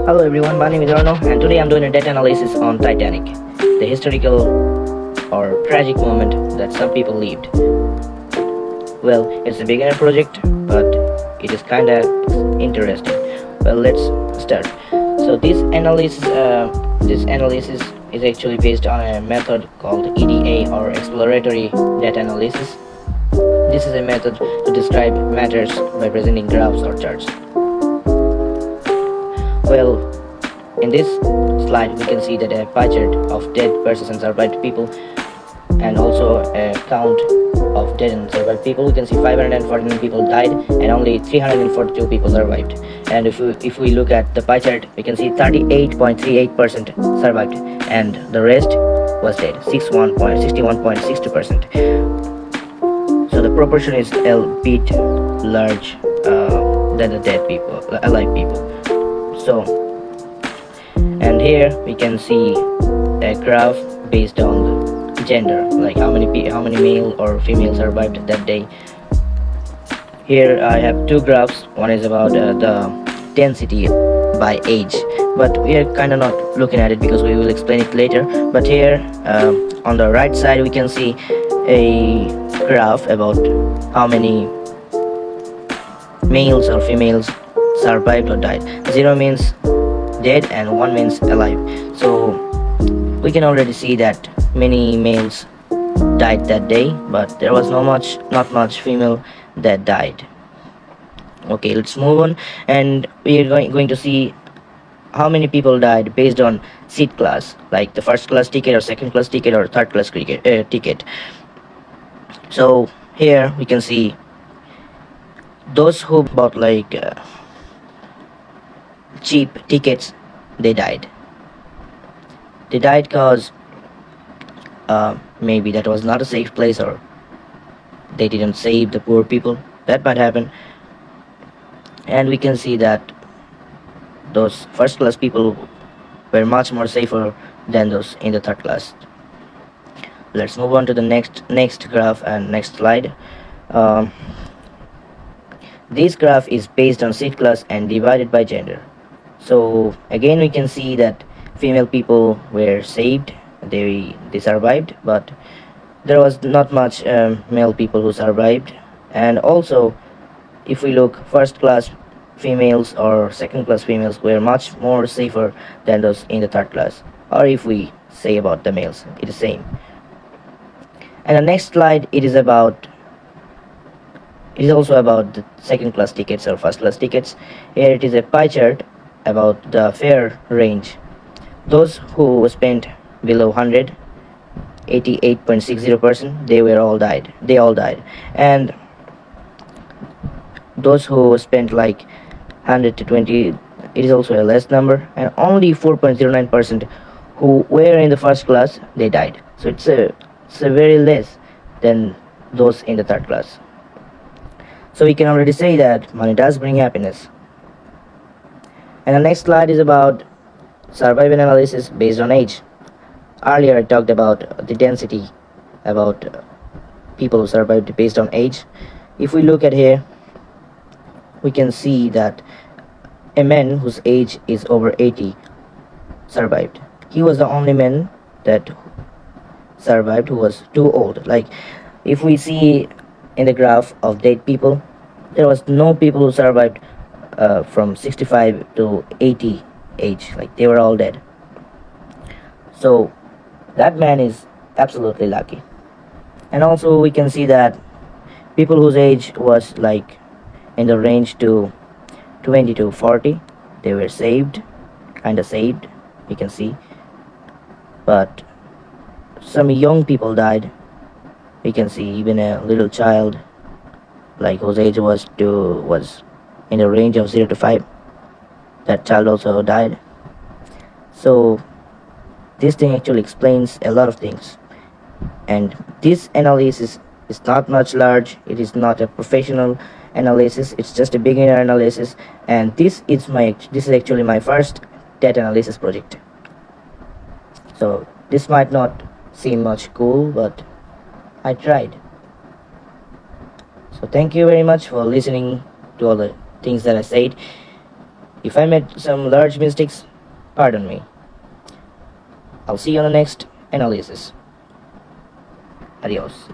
Hello everyone, my name is Arno and today I'm doing a data analysis on Titanic, the historical or tragic moment that some people lived. Well, it's a beginner project, but it is kinda interesting. Well, let's start. So this analysis is actually based on a method called EDA or exploratory data analysis. This is a method to describe matters by presenting graphs or charts. Well, in this slide we can see that a pie chart of dead versus and survived people, and also a count of dead and survived people. We can see 549 people died and only 342 people survived. And if we look at the pie chart, we can see 38.38% survived and the rest was dead, 61.62%. So the proportion is a bit large than the dead people, alive people. So, and here we can see a graph based on the gender, like how many male or female survived that day. Here I have two graphs. One is about the density by age, but we are kind of not looking at it because we will explain it later. But here on the right side we can see a graph about how many males or females survived or died. 0 means dead and 1 means alive. So we can already see that many males died that day, but there was not much female that died. Okay, let's move on, and we are going to see how many people died based on seat class, like the first class ticket or second class ticket or third class ticket. So here we can see those who bought like cheap tickets, they died because maybe that was not a safe place, or they didn't save the poor people. That might happen. And we can see that those first class people were much more safer than those in the third class. Let's move on to the next graph and next slide. This graph is based on seat class and divided by gender. So again we can see that female people were saved, they survived, but there was not much male people who survived. And also if we look, first class females or second class females were much more safer than those in the third class. Or if we say about the males, it is same. And the next slide, it is also about the second class tickets or first class tickets. Here it is a pie chart about the fare range. Those who spent below 100, 88.60%, they all died. And those who spent like 100 to 20, it is also a less number, and only 4.09% who were in the first class, they died. So it's a very less than those in the third class. So we can already say that money does bring happiness. And the next slide is about survival analysis based on age. Earlier I talked about the density, about people who survived based on age. If we look at here, we can see that a man whose age is over 80 survived. He was the only man that survived who was too old. Like if we see in the graph of dead people, there was no people who survived from 65 to 80 age, like they were all dead. So that man is absolutely lucky. And also we can see that people whose age was like in the range to 20 to 40, they were saved, kinda saved, you can see. But some young people died. We can see even a little child, like whose age was in the range of 0 to 5. That child also died. So this thing actually explains a lot of things. And this analysis is not much large. It is not a professional analysis. It's just a beginner analysis. And this is actually my first data analysis project. So this might not seem much cool, but I tried. So thank you very much for listening to all the things that I said. If I made some large mistakes, pardon me. I'll see you on the next analysis. Adios.